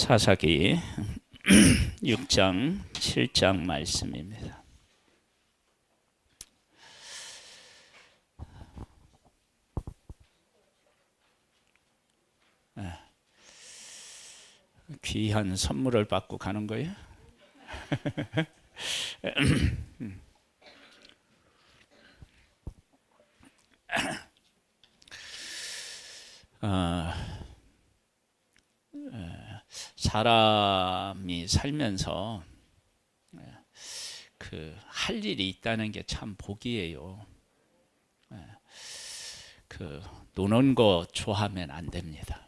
사사기 6장 7장 말씀입니다. 귀한 선물을 받고 가는 거예요? 사람이 살면서 할 일이 있다는 게 참 복이에요. 노는 거 좋아하면 안 됩니다.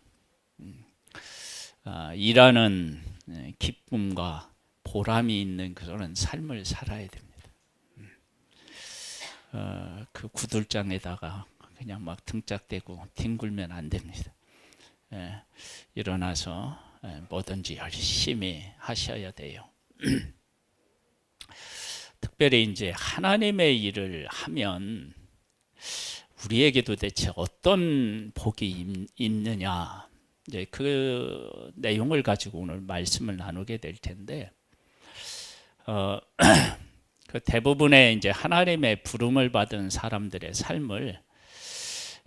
일하는 기쁨과 보람이 있는 그런 삶을 살아야 됩니다. 그 구들장에다가 그냥 막 등짝대고 뒹굴면 안 됩니다. 일어나서 뭐든지 열심히 하셔야 돼요. 특별히 이제 하나님의 일을 하면 우리에게 도대체 어떤 복이 있느냐, 이제 그 내용을 가지고 오늘 말씀을 나누게 될 텐데, 그 대부분의 이제 하나님의 부름을 받은 사람들의 삶을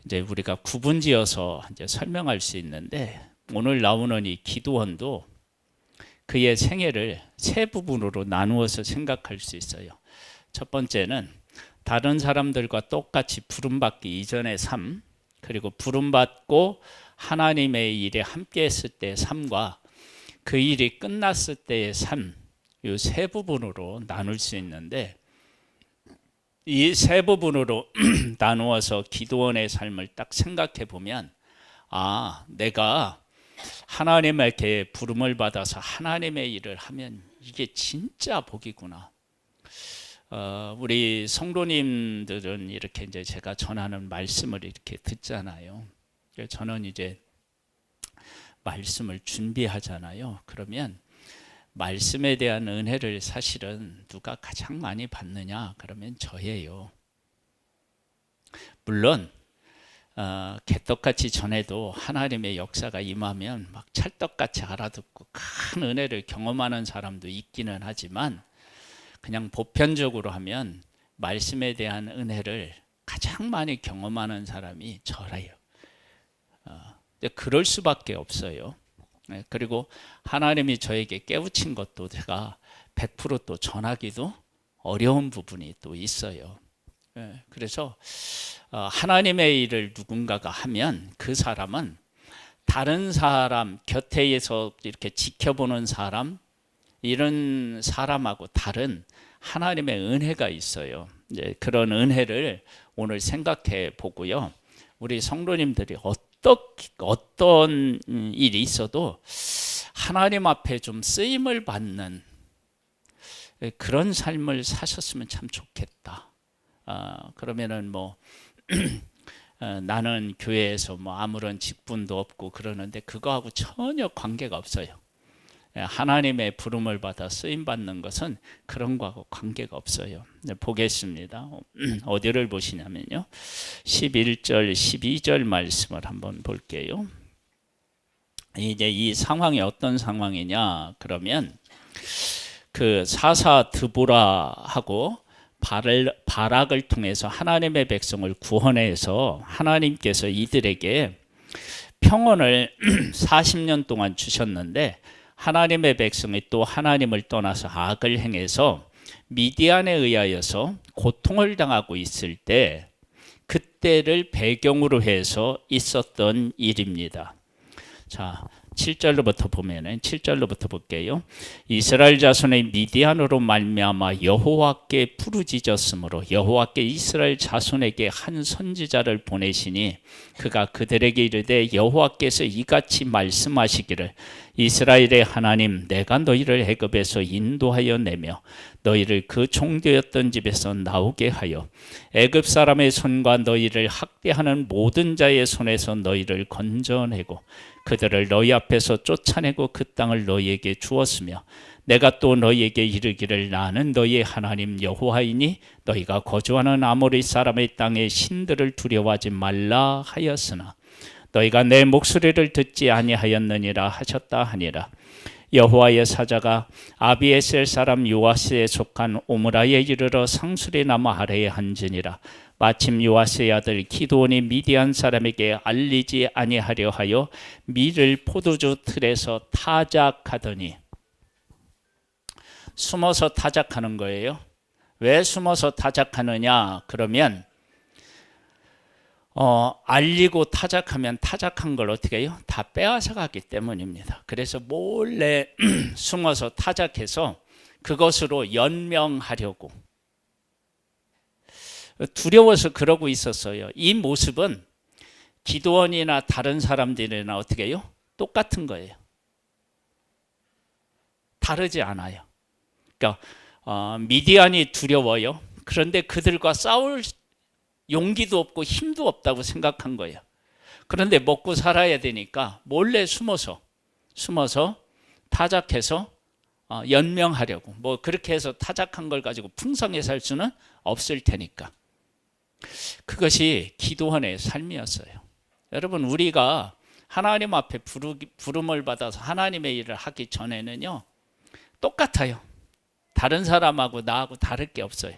이제 우리가 구분지어서 이제 설명할 수 있는데, 오늘 나오는 이 기드온도 그의 생애를 세 부분으로 나누어서 생각할 수 있어요. 첫 번째는 다른 사람들과 똑같이 부름받기 이전의 삶, 그리고 부름받고 하나님의 일에 함께 했을 때의 삶과 그 일이 끝났을 때의 삶, 이 세 부분으로 나눌 수 있는데, 이 세 부분으로 나누어서 기드온의 삶을 딱 생각해 보면, 내가 하나님에게 부름을 받아서 하나님의 일을 하면 이게 진짜 복이구나. 우리 성도님들은 이렇게 이제 제가 전하는 말씀을 이렇게 듣잖아요. 저는 이제 말씀을 준비하잖아요. 그러면 말씀에 대한 은혜를 사실은 누가 가장 많이 받느냐? 그러면 저예요. 물론 개떡같이 전해도 하나님의 역사가 임하면 막 찰떡같이 알아듣고 큰 은혜를 경험하는 사람도 있기는 하지만, 그냥 보편적으로 하면 말씀에 대한 은혜를 가장 많이 경험하는 사람이 저래요. 그럴 수밖에 없어요. 그리고 하나님이 저에게 깨우친 것도 제가 100% 또 전하기도 어려운 부분이 또 있어요. 그래서 하나님의 일을 누군가가 하면 그 사람은 다른 사람 곁에서 이렇게 지켜보는 사람, 이런 사람하고 다른 하나님의 은혜가 있어요. 이제 그런 은혜를 오늘 생각해 보고요. 우리 성도님들이 어떤 일이 있어도 하나님 앞에 좀 쓰임을 받는 그런 삶을 사셨으면 참 좋겠다. 그러면은 나는 교회에서 아무런 직분도 없고 그러는데 그거하고 전혀 관계가 없어요. 하나님의 부름을 받아 쓰임 받는 것은 그런 거하고 관계가 없어요. 보겠습니다. 어디를 보시냐면요, 11절 12절 말씀을 한번 볼게요. 이제 이 상황이 어떤 상황이냐 그러면, 그 사사 드보라하고 바락을 통해서 하나님의 백성을 구원해서 하나님께서 이들에게 평온을 40년 동안 주셨는데, 하나님의 백성이 또 하나님을 떠나서 악을 행해서 미디안에 의하여서 고통을 당하고 있을 때, 그때를 배경으로 해서 있었던 일입니다. 자, 7절로부터 보면은 7절로부터 볼게요. 이스라엘 자손의 미디안으로 말미암아 여호와께 부르짖었으므로 여호와께 이스라엘 자손에게 한 선지자를 보내시니 그가 그들에게 이르되 여호와께서 이같이 말씀하시기를 이스라엘의 하나님, 내가 너희를 애굽에서 인도하여 내며 너희를 그 종되었던 집에서 나오게 하여 애굽 사람의 손과 너희를 학대하는 모든 자의 손에서 너희를 건져내고 그들을 너희 앞에서 쫓아내고 그 땅을 너희에게 주었으며, 내가 또 너희에게 이르기를 나는 너희의 하나님 여호와이니 너희가 거주하는 아모리 사람의 땅의 신들을 두려워하지 말라 하였으나 너희가 내 목소리를 듣지 아니하였느니라 하셨다 하니라. 여호와의 사자가 아비에셀 사람 요아스에 속한 오므라에 이르러 상수리 나무 아래에 앉으니라. 마침 요아스의 아들 기드온이 미디안 사람에게 알리지 아니하려 하여 밀을 포도주 틀에서 타작하더니, 숨어서 타작하는 거예요. 왜 숨어서 타작하느냐? 그러면 알리고 타작하면 타작한 걸 어떻게 해요? 다 빼앗아 가기 때문입니다. 그래서 몰래 숨어서 타작해서 그것으로 연명하려고, 두려워서 그러고 있었어요. 이 모습은 기드온이나 다른 사람들이나 어떻게 해요? 똑같은 거예요. 다르지 않아요. 그러니까 미디안이 두려워요. 그런데 그들과 싸울 용기도 없고 힘도 없다고 생각한 거예요. 그런데 먹고 살아야 되니까 몰래 숨어서 타작해서 연명하려고, 뭐 그렇게 해서 타작한 걸 가지고 풍성히 살 수는 없을 테니까. 그것이 기드온의 삶이었어요. 여러분, 우리가 하나님 앞에 부름을 받아서 하나님의 일을 하기 전에는요, 똑같아요. 다른 사람하고 나하고 다를 게 없어요.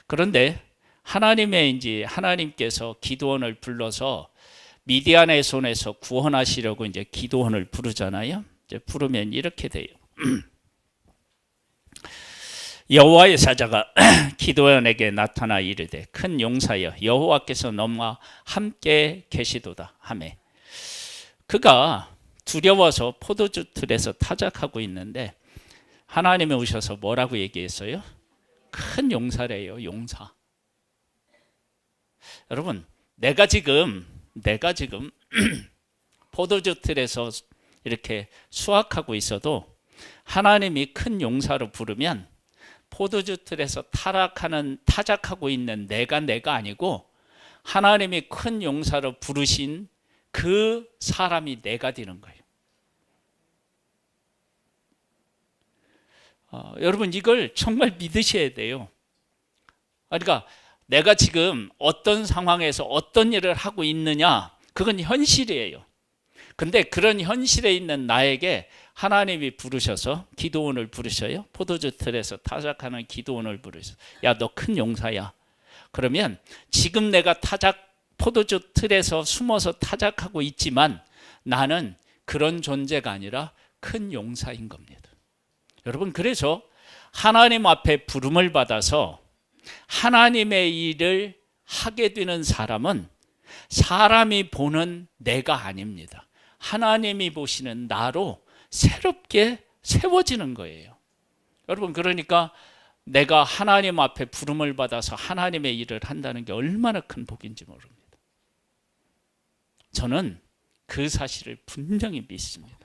그런데 하나님께서 기드온을 불러서 미디안의 손에서 구원하시려고 이제 기드온을 부르잖아요. 이제 부르면 이렇게 돼요. 여호와의 사자가 기드온에게 나타나 이르되 큰 용사여 여호와께서 너와 함께 계시도다 하매, 그가 두려워서 포도주 틀에서 타작하고 있는데 하나님이 오셔서 뭐라고 얘기했어요? 큰 용사래요. 용사. 여러분, 내가 지금 포도주 틀에서 이렇게 수확하고 있어도 하나님이 큰 용사로 부르면 포도주 틀에서 타작하고 있는 내가 아니고 하나님이 큰 용사로 부르신 그 사람이 내가 되는 거예요. 여러분, 이걸 정말 믿으셔야 돼요. 그러니까 내가 지금 어떤 상황에서 어떤 일을 하고 있느냐, 그건 현실이에요. 근데 그런 현실에 있는 나에게 하나님이 부르셔서 기드온을 부르셔요. 포도주 틀에서 타작하는 기드온을 부르셔서, 야, 너 큰 용사야. 그러면 지금 내가 포도주 틀에서 숨어서 타작하고 있지만 나는 그런 존재가 아니라 큰 용사인 겁니다. 여러분, 그래서 하나님 앞에 부름을 받아서 하나님의 일을 하게 되는 사람은 사람이 보는 내가 아닙니다. 하나님이 보시는 나로 새롭게 세워지는 거예요. 여러분, 그러니까 내가 하나님 앞에 부름을 받아서 하나님의 일을 한다는 게 얼마나 큰 복인지 모릅니다. 저는 그 사실을 분명히 믿습니다.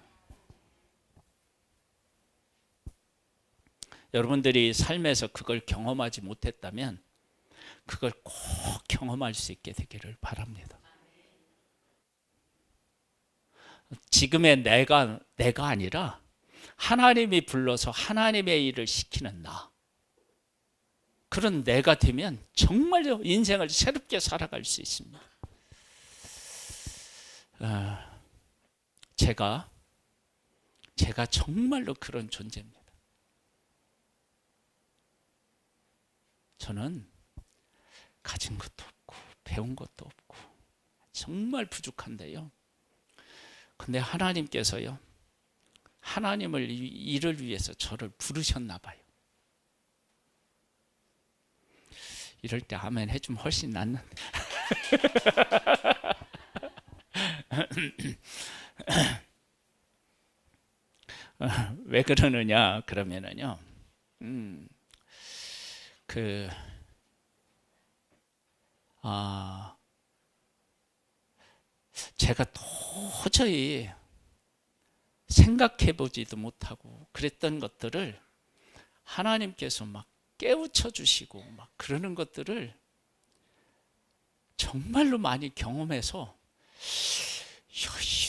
여러분들이 삶에서 그걸 경험하지 못했다면 그걸 꼭 경험할 수 있게 되기를 바랍니다. 지금의 내가 아니라 하나님이 불러서 하나님의 일을 시키는 나, 그런 내가 되면 정말로 인생을 새롭게 살아갈 수 있습니다. 제가 정말로 그런 존재입니다. 저는 가진 것도 없고 배운 것도 없고 정말 부족한데요. 근데 하나님께서요, 하나님을 일을 위해서 저를 부르셨나 봐요. 이럴 때 아멘 해주면 훨씬 낫는데. 왜 그러느냐 그러면은요, 제가 도저히 생각해 보지도 못하고 그랬던 것들을 하나님께서 막 깨우쳐 주시고 막 그러는 것들을 정말로 많이 경험해서,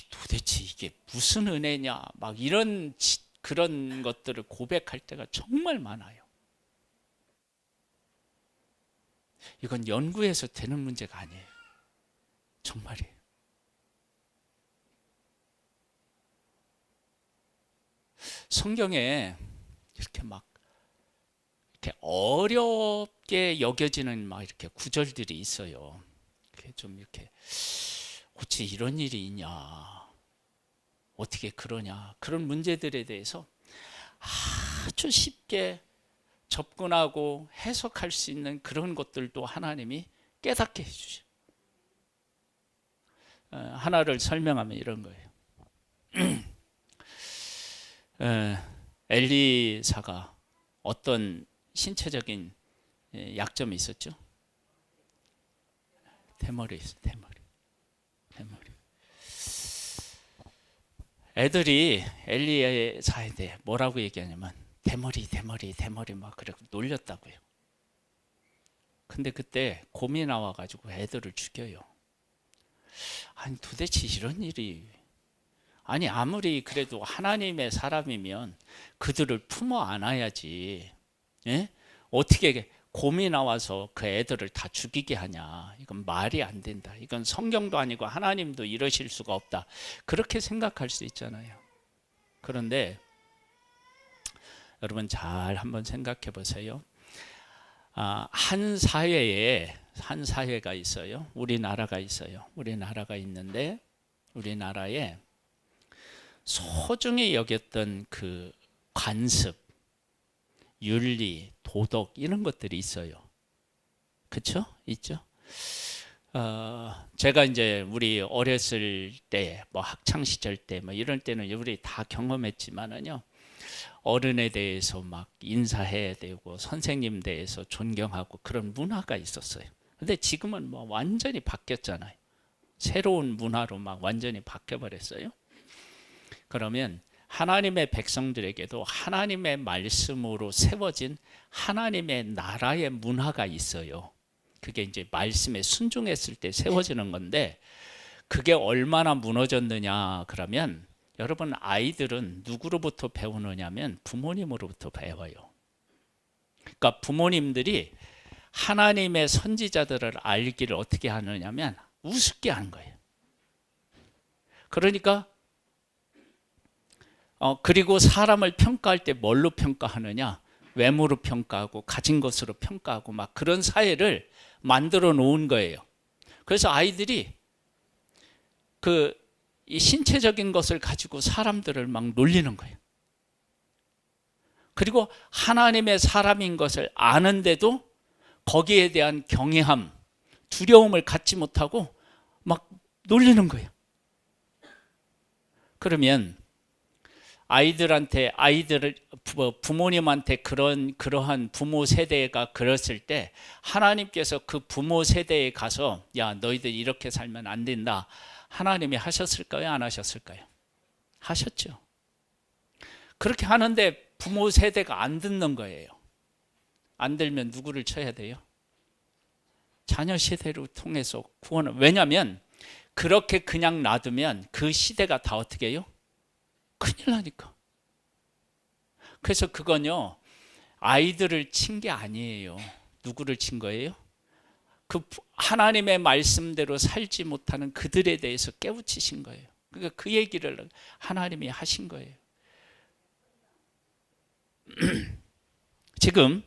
도대체 이게 무슨 은혜냐 막 그런 것들을 고백할 때가 정말 많아요. 이건 연구해서 되는 문제가 아니에요. 정말이에요. 성경에 이렇게 막 이렇게 어렵게 여겨지는 막 이렇게 구절들이 있어요. 이렇게 좀 이렇게 어찌 이런 일이 있냐, 어떻게 그러냐, 그런 문제들에 대해서 아주 쉽게 접근하고 해석할 수 있는 그런 것들도 하나님이 깨닫게 해주셔. 하나를 설명하면 이런 거예요. 엘리사가 어떤 신체적인 약점이 있었죠? 대머리 있어, 대머리. 애들이 엘리사에 대해 뭐라고 얘기하냐면 대머리 막 그래 놀렸다고요. 근데 그때 곰이 나와가지고 애들을 죽여요. 아니 도대체 이런 일이, 아니 아무리 그래도 하나님의 사람이면 그들을 품어 안아야지, 예? 어떻게 곰이 나와서 그 애들을 다 죽이게 하냐, 이건 말이 안 된다, 이건 성경도 아니고 하나님도 이러실 수가 없다, 그렇게 생각할 수 있잖아요. 그런데 여러분 잘 한번 생각해 보세요. 한 사회가 있어요. 우리나라가 있어요. 우리나라가 있는데 우리나라에 소중히 여겼던 그 관습, 윤리, 도덕 이런 것들이 있어요. 그렇죠? 있죠? 제가 이제 우리 어렸을 때, 뭐 학창 시절 때, 뭐 이럴 때는 우리 다 경험했지만은요, 어른에 대해서 막 인사해야 되고 선생님 대해서 존경하고 그런 문화가 있었어요. 근데 지금은 뭐 완전히 바뀌었잖아요. 새로운 문화로 막 완전히 바뀌어 버렸어요. 그러면 하나님의 백성들에게도 하나님의 말씀으로 세워진 하나님의 나라의 문화가 있어요. 그게 이제 말씀에 순종했을 때 세워지는 건데, 그게 얼마나 무너졌느냐 그러면, 여러분 아이들은 누구로부터 배우느냐면 부모님으로부터 배워요. 그러니까 부모님들이 하나님의 선지자들을 알기를 어떻게 하느냐면 우습게 하는 거예요. 그러니까 그리고 사람을 평가할 때 뭘로 평가하느냐, 외모로 평가하고 가진 것으로 평가하고 막 그런 사회를 만들어 놓은 거예요. 그래서 아이들이 이 신체적인 것을 가지고 사람들을 막 놀리는 거예요. 그리고 하나님의 사람인 것을 아는데도 거기에 대한 경외함, 두려움을 갖지 못하고 막 놀리는 거예요. 그러면 부모님한테 그러한 부모 세대가 그랬을 때 하나님께서 그 부모 세대에 가서 야 너희들 이렇게 살면 안 된다, 하나님이 하셨을까요? 안 하셨을까요? 하셨죠. 그렇게 하는데 부모 세대가 안 듣는 거예요. 안 들면 누구를 쳐야 돼요? 자녀 세대로 통해서 구원을. 왜냐하면 그렇게 그냥 놔두면 그 시대가 다 어떻게 해요? 큰일 나니까. 그래서 그건요, 아이들을 친 게 아니에요. 누구를 친 거예요? 그 하나님의 말씀대로 살지 못하는 그들에 대해서 깨우치신 거예요. 그러니까 그 얘기를 하나님이 하신 거예요. 지금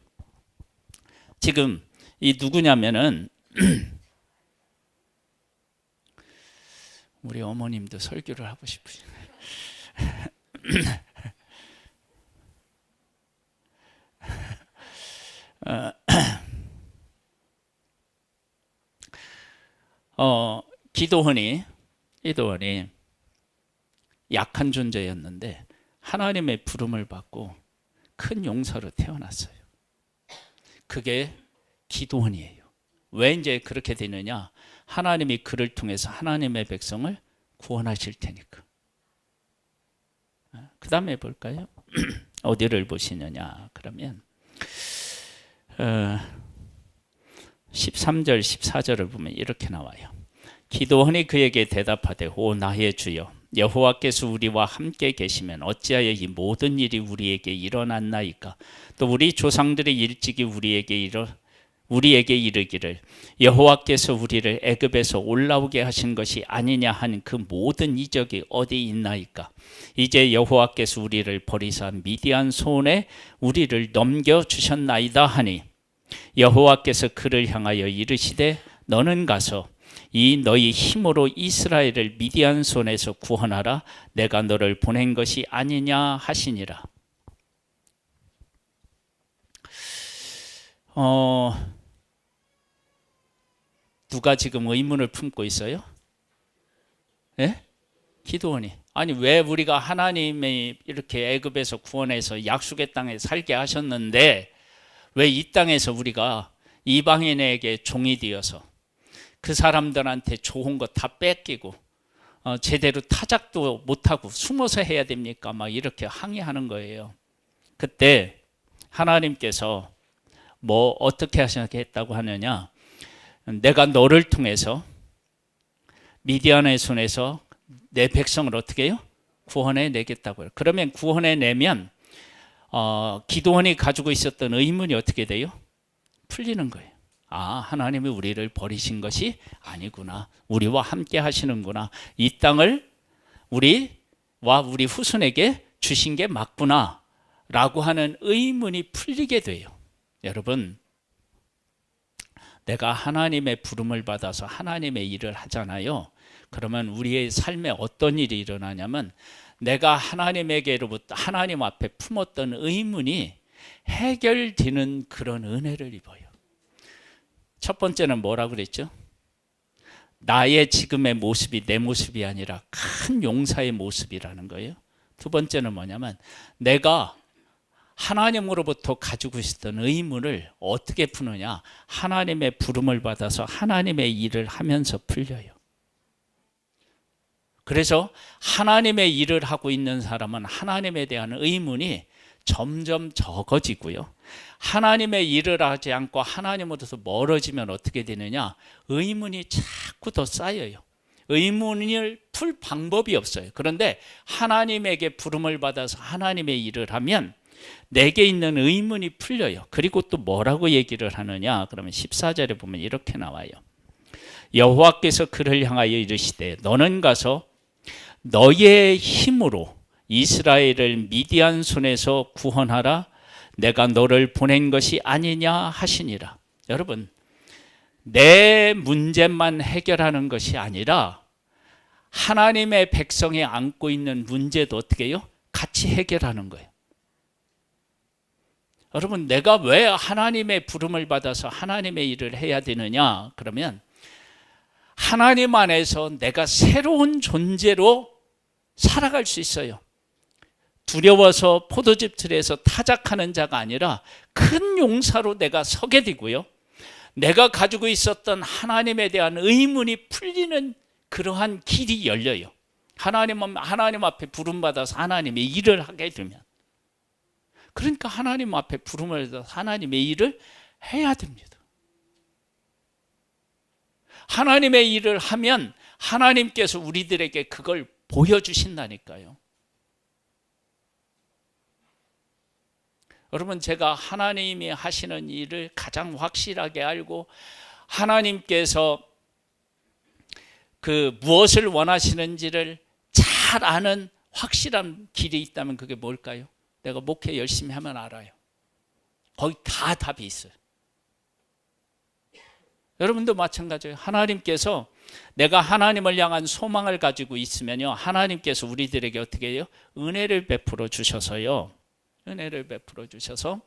이 누구냐면은 우리 어머님도 설교를 하고 싶으시네요. 기도원이 약한 존재였는데 하나님의 부름을 받고 큰 용사로 태어났어요. 그게 기도원이에요. 왜 이제 그렇게 되느냐? 하나님이 그를 통해서 하나님의 백성을 구원하실 테니까. 그 다음에 볼까요? 어디를 보시느냐 그러면 13절 14절을 보면 이렇게 나와요. 기도원이 그에게 대답하되 오 나의 주여, 여호와께서 우리와 함께 계시면 어찌하여 이 모든 일이 우리에게 일어났나이까? 또 우리 조상들이 일찍이 우리에게 이르기를 여호와께서 우리를 애굽에서 올라오게 하신 것이 아니냐 하는 그 모든 이적이 어디 있나이까. 이제 여호와께서 우리를 버리사 미디안 손에 우리를 넘겨주셨나이다 하니 여호와께서 그를 향하여 이르시되 너는 가서 이 너희 힘으로 이스라엘을 미디안 손에서 구원하라. 내가 너를 보낸 것이 아니냐 하시니라. 누가 지금 의문을 품고 있어요? 예? 기드온이. 아니 왜 우리가 하나님이 이렇게 애굽에서 구원해서 약속의 땅에 살게 하셨는데 왜 이 땅에서 우리가 이방인에게 종이 되어서 그 사람들한테 좋은 거 다 뺏기고 제대로 타작도 못하고 숨어서 해야 됩니까? 막 이렇게 항의하는 거예요. 그때 하나님께서 뭐 어떻게 하셨다고 하느냐, 내가 너를 통해서 미디안의 손에서 내 백성을 어떻게 해요? 구원해 내겠다고요. 그러면 구원해 내면 기드온이 가지고 있었던 의문이 어떻게 돼요? 풀리는 거예요. 아, 하나님이 우리를 버리신 것이 아니구나. 우리와 함께 하시는구나. 이 땅을 우리와 우리 후손에게 주신 게 맞구나 라고 하는 의문이 풀리게 돼요. 여러분, 내가 하나님의 부름을 받아서 하나님의 일을 하잖아요. 그러면 우리의 삶에 어떤 일이 일어나냐면 내가 하나님에게로부터 하나님 앞에 품었던 의문이 해결되는 그런 은혜를 입어요. 첫 번째는 뭐라고 그랬죠? 나의 지금의 모습이 내 모습이 아니라 큰 용사의 모습이라는 거예요. 두 번째는 뭐냐면 내가 하나님으로부터 가지고 있었던 의문을 어떻게 푸느냐? 하나님의 부름을 받아서 하나님의 일을 하면서 풀려요. 그래서 하나님의 일을 하고 있는 사람은 하나님에 대한 의문이 점점 적어지고요. 하나님의 일을 하지 않고 하나님으로부터 멀어지면 어떻게 되느냐? 의문이 자꾸 더 쌓여요. 의문을 풀 방법이 없어요. 그런데 하나님에게 부름을 받아서 하나님의 일을 하면 내게 있는 의문이 풀려요. 그리고 또 뭐라고 얘기를 하느냐? 그러면 14절에 보면 이렇게 나와요. 여호와께서 그를 향하여 이르시되 너는 가서 너의 힘으로 이스라엘을 미디안 손에서 구원하라. 내가 너를 보낸 것이 아니냐 하시니라. 여러분, 내 문제만 해결하는 것이 아니라 하나님의 백성이 안고 있는 문제도 어떻게 해요? 같이 해결하는 거예요. 여러분, 내가 왜 하나님의 부름을 받아서 하나님의 일을 해야 되느냐? 그러면 하나님 안에서 내가 새로운 존재로 살아갈 수 있어요. 두려워서 포도즙 틀에서 타작하는 자가 아니라 큰 용사로 내가 서게 되고요. 내가 가지고 있었던 하나님에 대한 의문이 풀리는 그러한 길이 열려요. 하나님 앞에 부름받아서 하나님의 일을 하게 되면. 그러니까 하나님 앞에 부름을 받아서 하나님의 일을 해야 됩니다. 하나님의 일을 하면 하나님께서 우리들에게 그걸 보여주신다니까요. 여러분, 제가 하나님이 하시는 일을 가장 확실하게 알고 하나님께서 그 무엇을 원하시는지를 잘 아는 확실한 길이 있다면 그게 뭘까요? 내가 목회 열심히 하면 알아요. 거기 다 답이 있어요. 여러분도 마찬가지예요. 하나님께서 내가 하나님을 향한 소망을 가지고 있으면요, 하나님께서 우리들에게 어떻게 해요? 은혜를 베풀어 주셔서요. 은혜를 베풀어 주셔서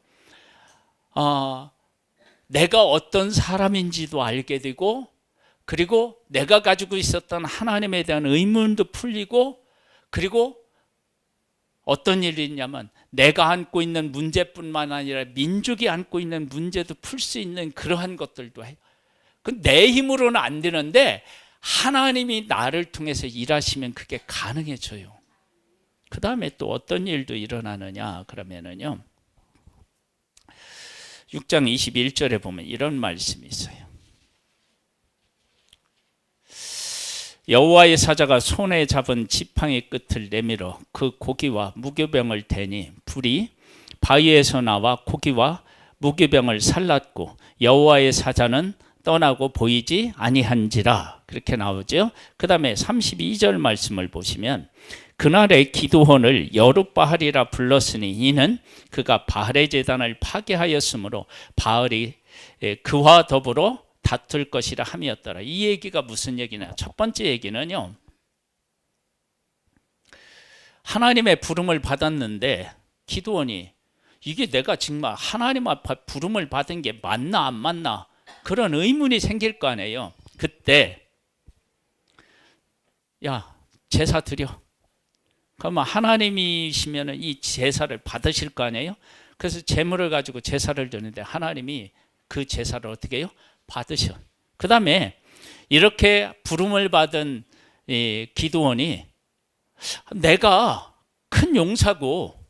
내가 어떤 사람인지도 알게 되고, 그리고 내가 가지고 있었던 하나님에 대한 의문도 풀리고, 그리고 어떤 일이 있냐면 내가 안고 있는 문제뿐만 아니라 민족이 안고 있는 문제도 풀 수 있는 그러한 것들도 해요. 내 힘으로는 안 되는데 하나님이 나를 통해서 일하시면 그게 가능해져요. 그 다음에 또 어떤 일도 일어나느냐 그러면은요, 6장 21절에 보면 이런 말씀이 있어요. 여호와의 사자가 손에 잡은 지팡이 끝을 내밀어 그 고기와 무교병을 대니 불이 바위에서 나와 고기와 무기병을 살랐고 여호와의 사자는 떠나고 보이지 아니한지라 그렇게 나오죠. 그 다음에 32절 말씀을 보시면 그날에 기드온을 여룻바알이라 불렀으니 이는 그가 바알의 제단을 파괴하였으므로 바알이 그와 더불어 다툴 것이라 함이었더라. 이 얘기가 무슨 얘기냐? 첫 번째 얘기는요, 하나님의 부름을 받았는데 기드온이 이게 내가 정말 하나님 앞에 부름을 받은 게 맞나 안 맞나 그런 의문이 생길 거 아니에요. 그때 야 제사 드려. 그러면 하나님이시면 이 제사를 받으실 거 아니에요. 그래서 제물을 가지고 제사를 드는데 하나님이 그 제사를 어떻게 해요? 받으셔. 그 다음에 이렇게 부름을 받은 이 기드온이 내가 큰 용사고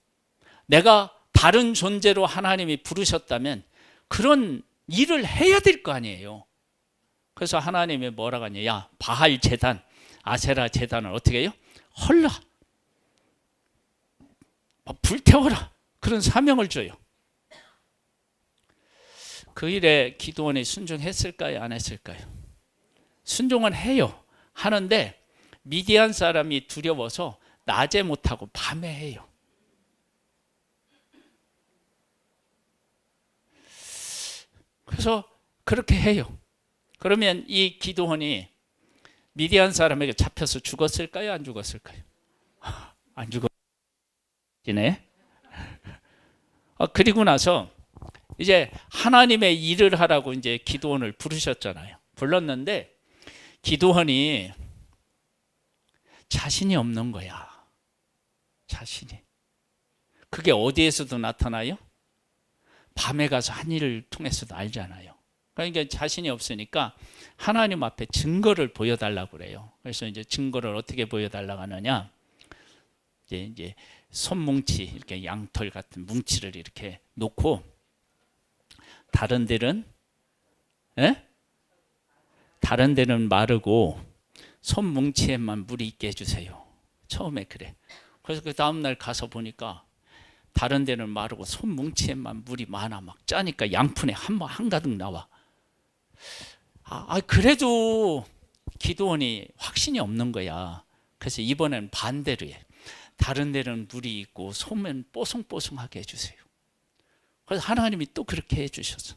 내가 다른 존재로 하나님이 부르셨다면 그런 일을 해야 될 거 아니에요. 그래서 하나님이 뭐라고 하냐? 야 바알 제단, 아세라 제단을 어떻게 해요? 헐라. 불태워라. 그런 사명을 줘요. 그 일에 기드온이 순종했을까요? 안 했을까요? 순종은 해요. 하는데 미디안 사람이 두려워서 낮에 못하고 밤에 해요. 그래서 그렇게 해요. 그러면 이 기드온이 미디안 사람에게 잡혀서 죽었을까요? 안 죽었을까요? 안 죽었네. 그리고 나서 이제 하나님의 일을 하라고 이제 기드온을 부르셨잖아요. 불렀는데 기드온이 자신이 없는 거야. 자신이. 그게 어디에서도 나타나요? 밤에 가서 한 일을 통해서도 알잖아요. 그러니까 자신이 없으니까 하나님 앞에 증거를 보여달라고 그래요. 그래서 이제 증거를 어떻게 보여달라고 하느냐? 이제 손뭉치, 이렇게 양털 같은 뭉치를 이렇게 놓고 다른 데는 다른 데는 마르고 손뭉치에만 물이 있게 해주세요. 처음에 그래. 그래서 그 다음날 가서 보니까 다른 데는 마르고 손뭉치에만 물이 많아. 막 짜니까 양푼에 한가득 나와. 그래도 기드온이 확신이 없는 거야. 그래서 이번엔 반대로 해. 다른 데는 물이 있고 손은 뽀송뽀송하게 해주세요. 그래서 하나님이 또 그렇게 해주셔서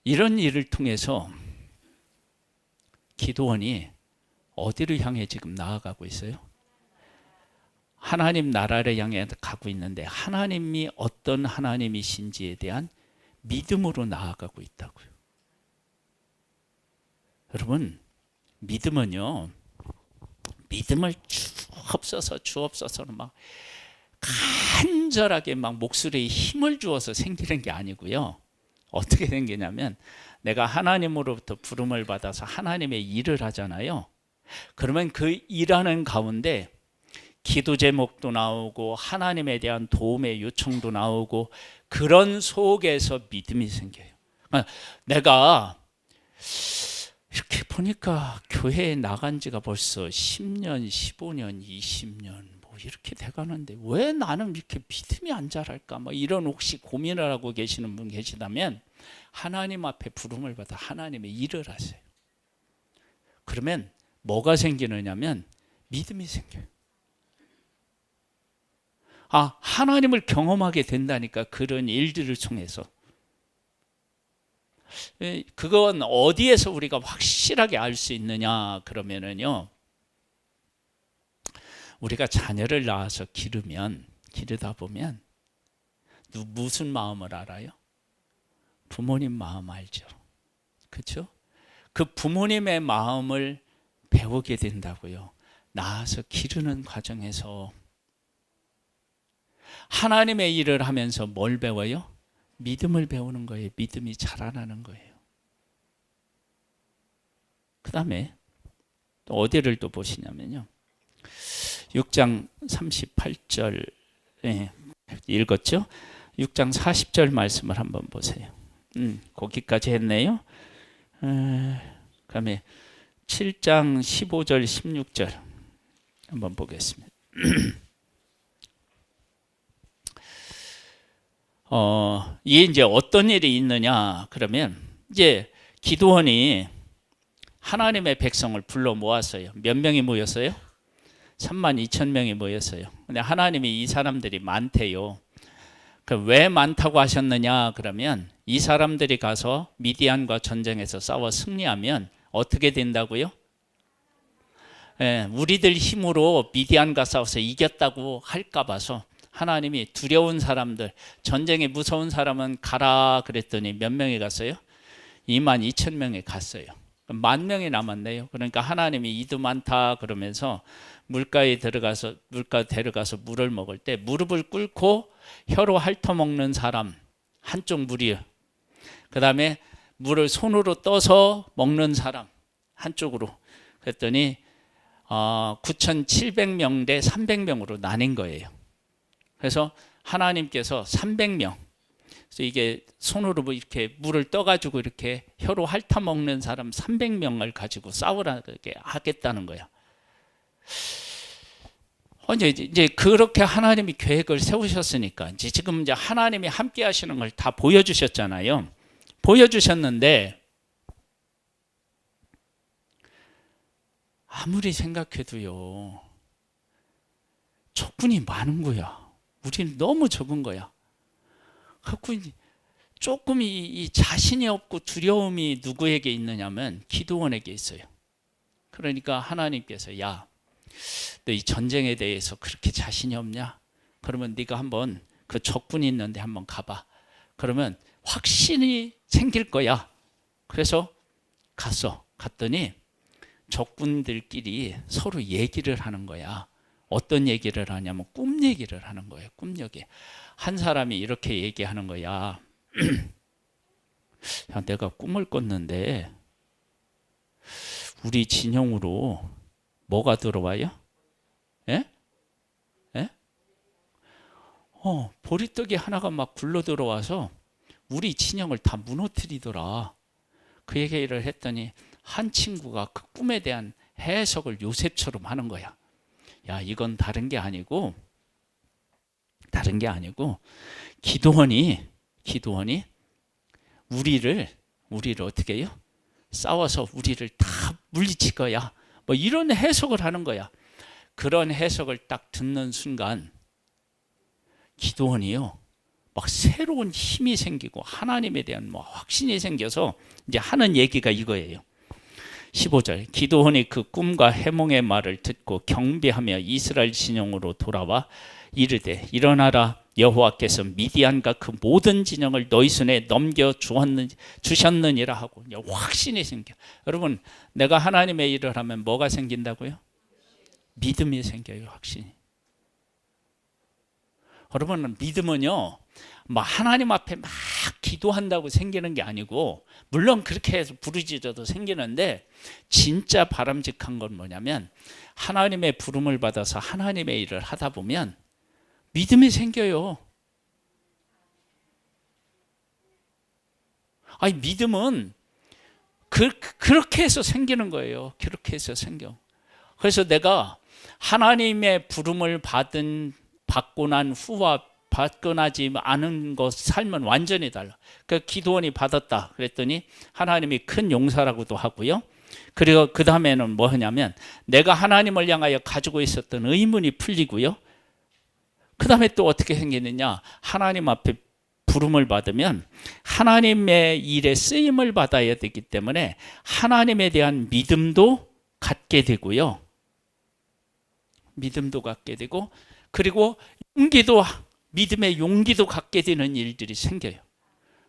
이런 일을 통해서 기드온이 어디를 향해 지금 나아가고 있어요? 하나님 나라를 향해 가고 있는데 하나님이 어떤 하나님이신지에 대한 믿음으로 나아가고 있다고요. 여러분, 믿음은요, 믿음을 주옵소서는 막 간절하게 막 목소리에 힘을 주어서 생기는 게 아니고요. 어떻게 생기냐면 내가 하나님으로부터 부름을 받아서 하나님의 일을 하잖아요. 그러면 그 일하는 가운데 기도 제목도 나오고 하나님에 대한 도움의 요청도 나오고 그런 속에서 믿음이 생겨요. 내가 이렇게 보니까 교회에 나간 지가 벌써 10년, 15년, 20년 뭐 이렇게 돼가는데 왜 나는 이렇게 믿음이 안 자랄까? 뭐 이런 혹시 고민을 하고 계시는 분 계시다면 하나님 앞에 부름을 받아 하나님의 일을 하세요. 그러면 뭐가 생기느냐면 믿음이 생겨요. 하나님을 경험하게 된다니까 그런 일들을 통해서. 그건 어디에서 우리가 확실하게 알 수 있느냐 그러면은요, 우리가 자녀를 낳아서 기르다 보면 무슨 마음을 알아요? 부모님 마음 알죠. 그렇죠? 그 부모님의 마음을 배우게 된다고요. 낳아서 기르는 과정에서 하나님의 일을 하면서 뭘 배워요? 믿음을 배우는 거예요. 믿음이 자라나는 거예요. 그 다음에 또 어디를 또 보시냐면요, 6장 38절 읽었죠? 6장 40절 말씀을 한번 보세요. 거기까지 했네요. 그다음에 7장 15절 16절 한번 보겠습니다. 이게 이제 어떤 일이 있느냐 그러면 이제 기드온이 하나님의 백성을 불러 모았어요. 몇 명이 모였어요? 32,000명이 모였어요. 근데 하나님이 이 사람들이 많대요. 왜 많다고 하셨느냐 그러면 이 사람들이 가서 미디안과 전쟁에서 싸워 승리하면 어떻게 된다고요? 우리들 힘으로 미디안과 싸워서 이겼다고 할까 봐서 하나님이 두려운 사람들, 전쟁에 무서운 사람은 가라 그랬더니 몇 명이 갔어요? 22,000명이 갔어요. 10,000명이 남았네요. 그러니까 하나님이 이도 많다 그러면서 물가 데려가서 물을 먹을 때 무릎을 꿇고 혀로 핥아먹는 사람 한쪽 무리요. 그 다음에 물을 손으로 떠서 먹는 사람 한쪽으로. 그랬더니 9,700명 대 300명으로 나뉜 거예요. 그래서 하나님께서 300명, 그래서 이게 손으로 이렇게 물을 떠가지고 이렇게 혀로 핥아먹는 사람 300명을 가지고 싸우라게 하겠다는 거야. 이제 그렇게 하나님이 계획을 세우셨으니까 이제 지금 이제 하나님이 함께 하시는 걸 다 보여주셨잖아요. 보여주셨는데 아무리 생각해도요, 적군이 많은 거야. 우리는 너무 적은 거야. 갖고 조금 이 자신이 없고 두려움이 누구에게 있느냐면 기드온에게 있어요. 그러니까 하나님께서 야, 너 이 전쟁에 대해서 그렇게 자신이 없냐? 그러면 네가 한번 그 적군이 있는데 한번 가봐. 그러면 확신이 생길 거야. 그래서 갔더니 적군들끼리 서로 얘기를 하는 거야. 어떤 얘기를 하냐면 꿈 얘기를 하는 거예요. 꿈 얘기. 한 사람이 이렇게 얘기하는 거야. 야, 내가 꿈을 꿨는데 우리 진영으로 뭐가 들어와요? 예? 예? 보리떡이 하나가 막 굴러 들어와서 우리 진영을 다 무너뜨리더라. 그 얘기를 했더니 한 친구가 그 꿈에 대한 해석을 요셉처럼 하는 거야. 야, 이건 다른 게 아니고 기드온이 우리를 어떻게 해요? 싸워서 우리를 다 물리칠 거야. 뭐 이런 해석을 하는 거야. 그런 해석을 딱 듣는 순간 기드온이요, 막 새로운 힘이 생기고 하나님에 대한 확신이 생겨서 이제 하는 얘기가 이거예요. 15절, 기드온이 그 꿈과 해몽의 말을 듣고 경배하며 이스라엘 진영으로 돌아와 이르되 일어나라, 여호와께서 미디안과 그 모든 진영을 너희 손에 넘겨 주셨느니라 하고 확신이 생겨. 여러분, 내가 하나님의 일을 하면 뭐가 생긴다고요? 믿음이 생겨요. 확신이. 여러분, 믿음은요 하나님 앞에 막 기도한다고 생기는 게 아니고, 물론 그렇게 해서 부르짖어도 생기는데 진짜 바람직한 건 뭐냐면 하나님의 부름을 받아서 하나님의 일을 하다 보면 믿음이 생겨요. 아니, 믿음은 그렇게 해서 생기는 거예요. 그렇게 해서 생겨. 그래서 내가 하나님의 부름을 받고 난 후와 받거나지 않은 것 삶은 완전히 달라. 그 기드온이 받았다 그랬더니 하나님이 큰 용사라고도 하고요. 그리고 그 다음에는 뭐 하냐면 내가 하나님을 향하여 가지고 있었던 의문이 풀리고요. 그 다음에 또 어떻게 생기느냐, 하나님 앞에 부름을 받으면 하나님의 일에 쓰임을 받아야 되기 때문에 하나님에 대한 믿음도 갖게 되고요. 믿음도 갖게 되고, 그리고 믿음의 용기도 갖게 되는 일들이 생겨요.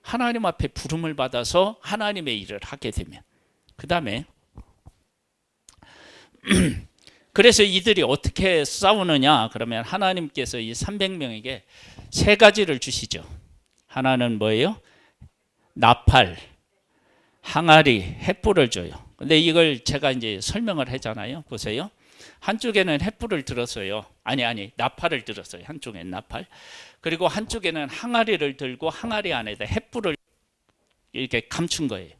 하나님 앞에 부름을 받아서 하나님의 일을 하게 되면. 그 다음에 그래서 이들이 어떻게 싸우느냐 그러면 하나님께서 이 300명에게 세 가지를 주시죠. 하나는 뭐예요? 나팔, 항아리, 횃불을 줘요. 근데 이걸 제가 이제 설명을 하잖아요. 보세요. 한쪽에는 횃불을 들었어요. 아니, 나팔을 들었어요. 한쪽에는 나팔. 그리고 한쪽에는 항아리를 들고 항아리 안에다 횃불을 이렇게 감춘 거예요.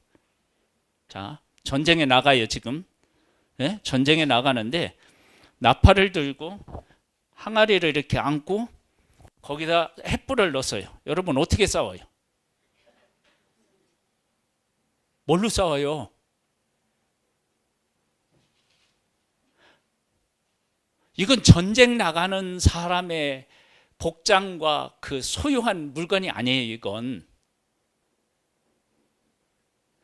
자, 전쟁에 나가요, 지금. 네? 전쟁에 나가는데 나팔을 들고 항아리를 이렇게 안고 거기다 횃불을 넣었어요. 여러분 어떻게 싸워요? 뭘로 싸워요? 이건 전쟁 나가는 사람의 복장과 그 소유한 물건이 아니에요. 이건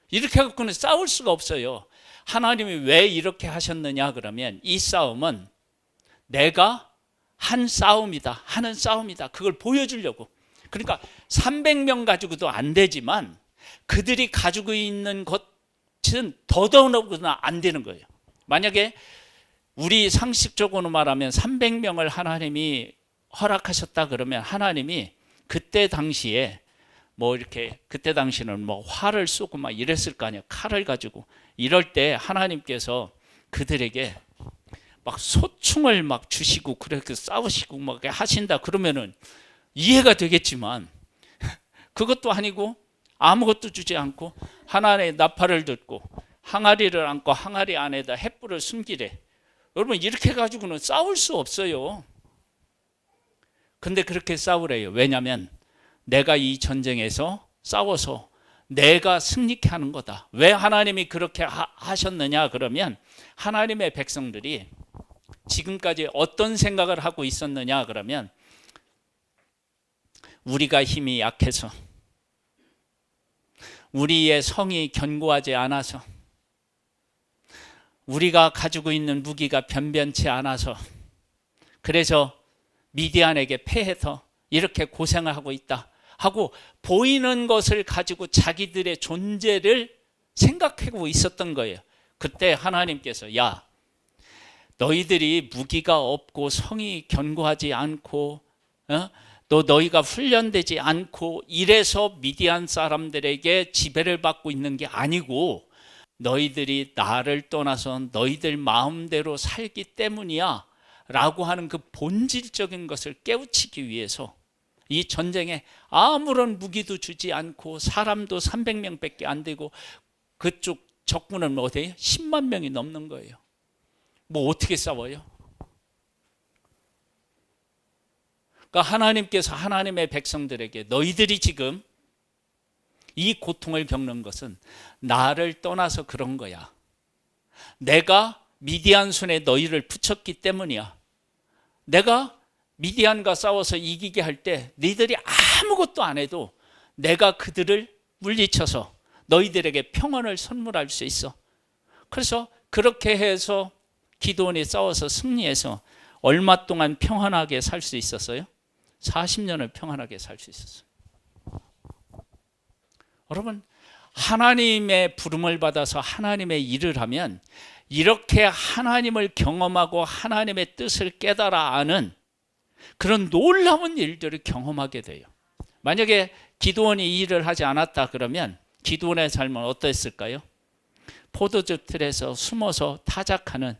이렇게 갖고는 싸울 수가 없어요. 하나님이 왜 이렇게 하셨느냐 그러면 이 싸움은 내가 한 싸움이다, 하는 싸움이다, 그걸 보여주려고. 그러니까 300명 가지고도 안 되지만 그들이 가지고 있는 것은 더더욱이나 안 되는 거예요. 만약에 우리 상식적으로 말하면 300명을 하나님이 허락하셨다 그러면 하나님이 그때 당시에 뭐 이렇게 그때 당시는 뭐 활을 쏘고 막 이랬을 거 아니에요. 칼을 가지고. 이럴 때 하나님께서 그들에게 막 소충을 막 주시고 그렇게 싸우시고 막 하신다 그러면은 이해가 되겠지만 그것도 아니고 아무것도 주지 않고 하나의 나팔을 듣고 항아리를 안고 항아리 안에다 횃불을 숨기래. 여러분 이렇게 가지고는 싸울 수 없어요. 근데 그렇게 싸우래요. 왜냐하면 내가 이 전쟁에서 싸워서 내가 승리케 하는 거다. 왜 하나님이 그렇게 하셨느냐 그러면 하나님의 백성들이 지금까지 어떤 생각을 하고 있었느냐 그러면 우리가 힘이 약해서 우리의 성이 견고하지 않아서 우리가 가지고 있는 무기가 변변치 않아서 그래서 미디안에게 패해서 이렇게 고생을 하고 있다 하고 보이는 것을 가지고 자기들의 존재를 생각하고 있었던 거예요. 그때 하나님께서 야 너희들이 무기가 없고 성이 견고하지 않고 또 너희가 훈련되지 않고 이래서 미디안 사람들에게 지배를 받고 있는 게 아니고 너희들이 나를 떠나서 너희들 마음대로 살기 때문이야 라고 하는 그 본질적인 것을 깨우치기 위해서 이 전쟁에 아무런 무기도 주지 않고 사람도 300명밖에 안 되고 그쪽 적군은 어디에요? 10만 명이 넘는 거예요. 뭐 어떻게 싸워요? 그러니까 하나님께서 하나님의 백성들에게 너희들이 지금 이 고통을 겪는 것은 나를 떠나서 그런 거야. 내가 미디안 손에 너희를 붙였기 때문이야. 내가 미디안과 싸워서 이기게 할 때 너희들이 아무것도 안 해도 내가 그들을 물리쳐서 너희들에게 평안을 선물할 수 있어. 그래서 그렇게 해서 기드온이 싸워서 승리해서 얼마 동안 평안하게 살 수 있었어요? 40년을 평안하게 살 수 있었어요. 여러분 하나님의 부름을 받아서 하나님의 일을 하면 이렇게 하나님을 경험하고 하나님의 뜻을 깨달아 아는 그런 놀라운 일들을 경험하게 돼요. 만약에 기드온이 이 일을 하지 않았다 그러면 기드온의 삶은 어땠을까요? 포도즙 틀에서 숨어서 타작하는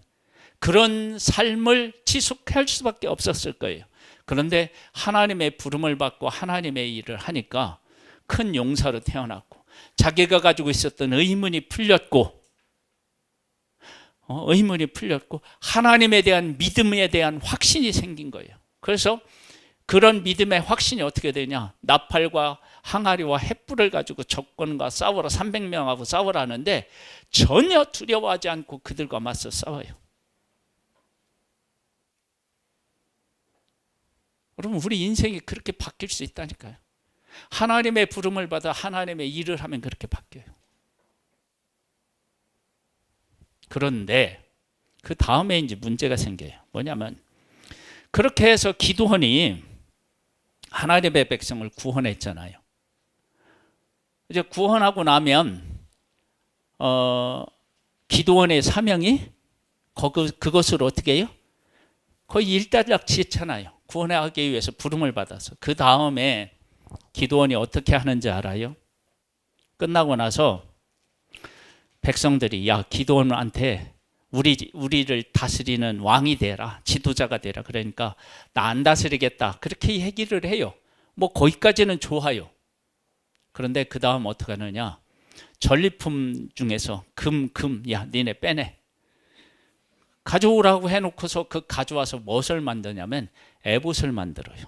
그런 삶을 지속할 수밖에 없었을 거예요. 그런데 하나님의 부름을 받고 하나님의 일을 하니까 큰 용사로 태어났고 자기가 가지고 있었던 의문이 풀렸고 하나님에 대한 믿음에 대한 확신이 생긴 거예요. 그래서 그런 믿음의 확신이 어떻게 되냐? 나팔과 항아리와 횃불을 가지고 적군과 싸우라 300명하고 싸우라는데 전혀 두려워하지 않고 그들과 맞서 싸워요. 여러분 우리 인생이 그렇게 바뀔 수 있다니까요. 하나님의 부름을 받아 하나님의 일을 하면 그렇게 바뀌어요. 그런데 그 다음에 이제 문제가 생겨요. 뭐냐면 그렇게 해서 기드온이 하나님의 백성을 구원했잖아요. 이제 구원하고 나면 기드온의 사명이 그것을 어떻게 해요? 거의 일단락지했잖아요. 구원하기 위해서 부름을 받아서. 그 다음에 기드온이 어떻게 하는지 알아요? 끝나고 나서 백성들이 야 기드온한테 우리를 다스리는 왕이 되라, 지도자가 되라. 그러니까 나 안 다스리겠다 그렇게 얘기를 해요. 뭐 거기까지는 좋아요. 그런데 그 다음 어떻게 하느냐? 전리품 중에서 금 야 니네 빼내 가져오라고 해놓고서 그 가져와서 무엇을 만드냐면 에봇을 만들어요.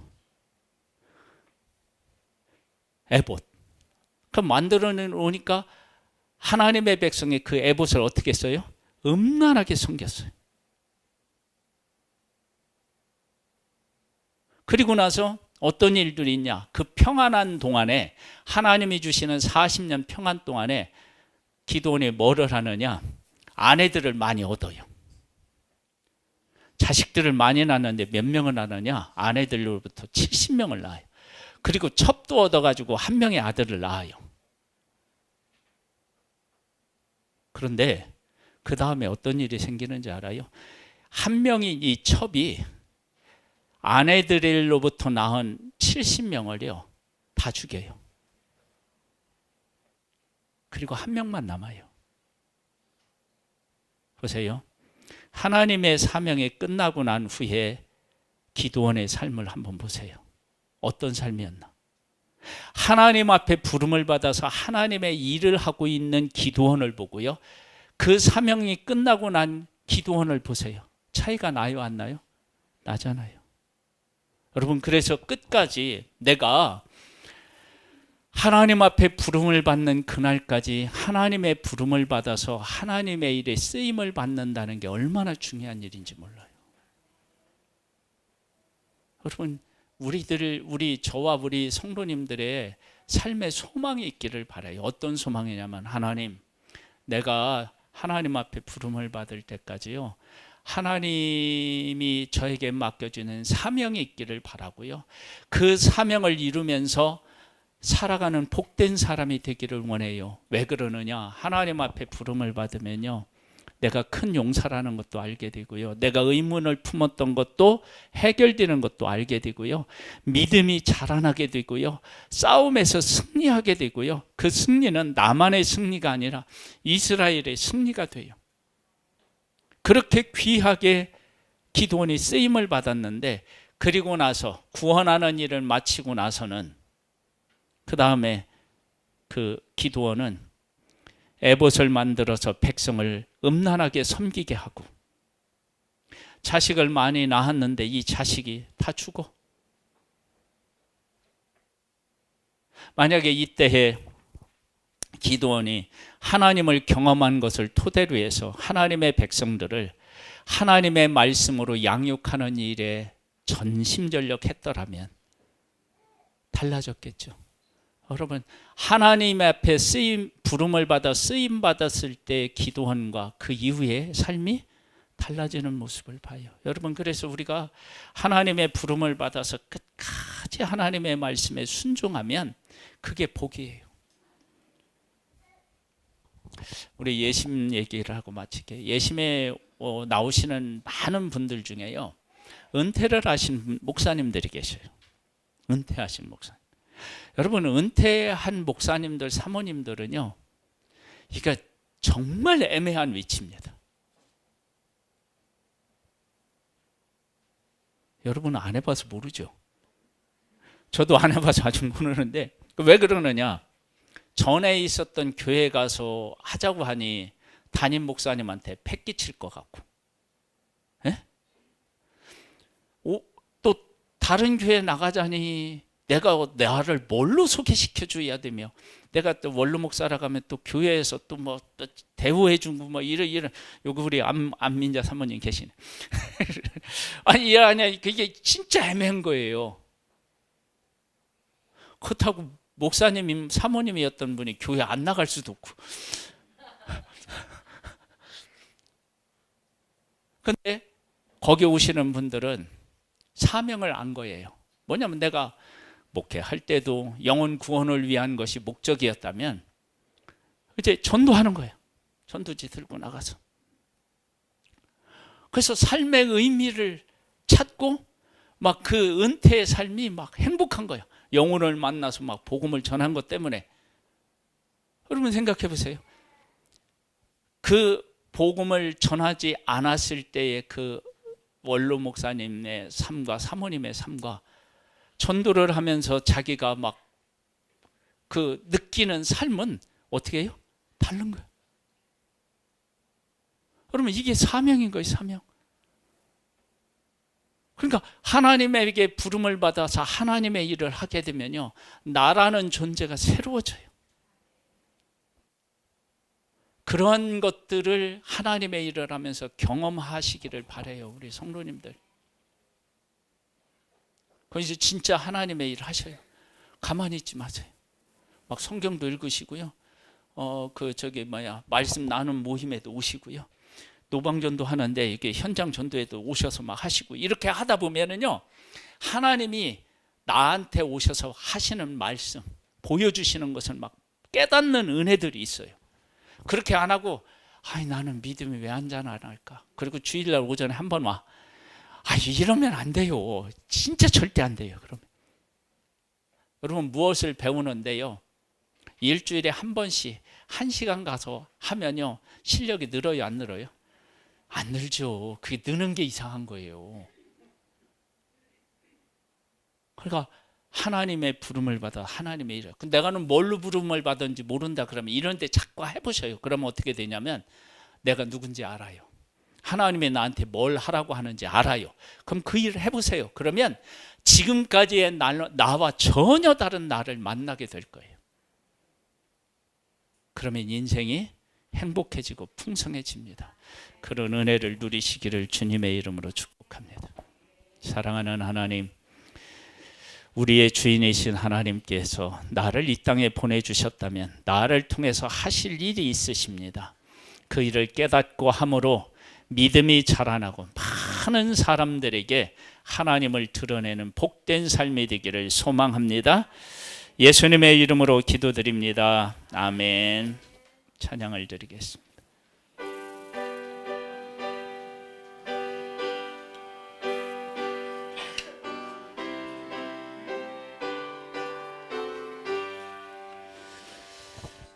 에봇. 그럼 만들어 놓으니까 하나님의 백성이 그 에봇을 어떻게 써요? 음란하게 섬겼어요. 그리고 나서 어떤 일들이 있냐? 그 평안한 동안에, 하나님이 주시는 40년 평안 동안에 기드온이 뭐를 하느냐? 아내들을 많이 얻어요. 자식들을 많이 낳는데 몇 명을 낳느냐? 아내들로부터 70명을 낳아요. 그리고 첩도 얻어가지고 한 명의 아들을 낳아요. 그런데 그 다음에 어떤 일이 생기는지 알아요? 한 명이, 이 첩이 아내들로부터 낳은 70명을요 다 죽여요. 그리고 한 명만 남아요. 보세요. 하나님의 사명이 끝나고 난 후에 기드온의 삶을 한번 보세요. 어떤 삶이었나? 하나님 앞에 부름을 받아서 하나님의 일을 하고 있는 기드온을 보고요, 그 사명이 끝나고 난 기드온을 보세요. 차이가 나요, 안 나요? 나잖아요. 여러분, 그래서 끝까지 내가 하나님 앞에 부름을 받는 그날까지 하나님의 부름을 받아서 하나님의 일에 쓰임을 받는다는 게 얼마나 중요한 일인지 몰라요. 여러분, 우리 저와 우리 성도님들의 삶의 소망이 있기를 바라요. 어떤 소망이냐면, 하나님, 내가 하나님 앞에 부름을 받을 때까지요, 하나님이 저에게 맡겨주는 사명이 있기를 바라고요, 그 사명을 이루면서 살아가는 복된 사람이 되기를 원해요. 왜 그러느냐? 하나님 앞에 부름을 받으면요, 내가 큰 용사라는 것도 알게 되고요, 내가 의문을 품었던 것도 해결되는 것도 알게 되고요, 믿음이 자라나게 되고요, 싸움에서 승리하게 되고요, 그 승리는 나만의 승리가 아니라 이스라엘의 승리가 돼요. 그렇게 귀하게 기드온이 쓰임을 받았는데, 그리고 나서 구원하는 일을 마치고 나서는 그 다음에 그 기드온은 에봇을 만들어서 백성을 음란하게 섬기게 하고, 자식을 많이 낳았는데 이 자식이 다 죽어. 만약에 이때에 기드온이 하나님을 경험한 것을 토대로 해서 하나님의 백성들을 하나님의 말씀으로 양육하는 일에 전심전력했더라면 달라졌겠죠. 여러분, 하나님 앞에 부름을 받아 쓰임 받았을 때 기드온과 그 이후의 삶이 달라지는 모습을 봐요. 여러분, 그래서 우리가 하나님의 부름을 받아서 끝까지 하나님의 말씀에 순종하면 그게 복이에요. 우리 예심 얘기를 하고 마칠게요. 예심에 나오시는 많은 분들 중에요, 은퇴를 하신 목사님들이 계셔요. 은퇴하신 목사님. 여러분, 은퇴한 목사님들, 사모님들은요, 이게 정말 애매한 위치입니다. 여러분은 안 해봐서 모르죠. 저도 안 해봐서 아직 모르는데, 왜 그러느냐? 전에 있었던 교회 가서 하자고 하니 담임 목사님한테 패기칠 것 같고, 또 다른 교회 나가자니 내가 나를 뭘로 소개시켜줘야 되며, 내가 또 원로 목사라 가면 또 교회에서 또 뭐 대우해주고 뭐 이런 요거 우리 안민자 사모님 계시네. 아니 그게 진짜 애매한 거예요. 그렇다고 목사님, 사모님이었던 분이 교회 안 나갈 수도 없고. 근데 거기 오시는 분들은 사명을 안 거예요. 뭐냐면, 내가 목회할 때도 영혼 구원을 위한 것이 목적이었다면 이제 전도하는 거예요. 전도지 들고 나가서. 그래서 삶의 의미를 찾고 막 그 은퇴의 삶이 막 행복한 거예요. 영혼을 만나서 막 복음을 전한 것 때문에. 여러분 생각해 보세요. 그 복음을 전하지 않았을 때의 그 원로 목사님의 삶과 사모님의 삶과 전도를 하면서 자기가 막 그 느끼는 삶은 어떻게 해요? 다른 거예요. 여러분, 이게 사명인 거예요, 사명. 그러니까 하나님에게 부름을 받아서 하나님의 일을 하게 되면요, 나라는 존재가 새로워져요. 그런 것들을 하나님의 일을 하면서 경험하시기를 바라요, 우리 성도님들. 그래서 진짜 하나님의 일을 하셔요. 가만히 있지 마세요. 막 성경도 읽으시고요. 말씀 나눔 모임에도 오시고요. 노방전도 하는데 이게 현장 전도에도 오셔서 막 하시고, 이렇게 하다 보면은요, 하나님이 나한테 오셔서 하시는 말씀, 보여주시는 것을 막 깨닫는 은혜들이 있어요. 그렇게 안 하고, 나는 믿음이 왜 안 자라날까? 그리고 주일날 오전에 한번 와. 이러면 안 돼요. 진짜 절대 안 돼요. 그러면 여러분, 무엇을 배우는데요, 일주일에 한 번씩 1시간 가서 하면요, 실력이 늘어요, 안 늘어요? 안 늘죠. 그게 느는 게 이상한 거예요. 그러니까 하나님의 부름을 받아 하나님의 일을, 내가는 뭘로 부름을 받은지 모른다 그러면 이런 데 자꾸 해보셔요. 그러면 어떻게 되냐면 내가 누군지 알아요. 하나님이 나한테 뭘 하라고 하는지 알아요. 그럼 그 일을 해보세요. 그러면 지금까지의 나와 전혀 다른 나를 만나게 될 거예요. 그러면 인생이 행복해지고 풍성해집니다. 그런 은혜를 누리시기를 주님의 이름으로 축복합니다. 사랑하는 하나님, 우리의 주인이신 하나님께서 나를 이 땅에 보내주셨다면 나를 통해서 하실 일이 있으십니다. 그 일을 깨닫고 함으로 믿음이 자라나고 많은 사람들에게 하나님을 드러내는 복된 삶이 되기를 소망합니다. 예수님의 이름으로 기도드립니다. 아멘. 찬양을 드리겠습니다.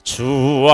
주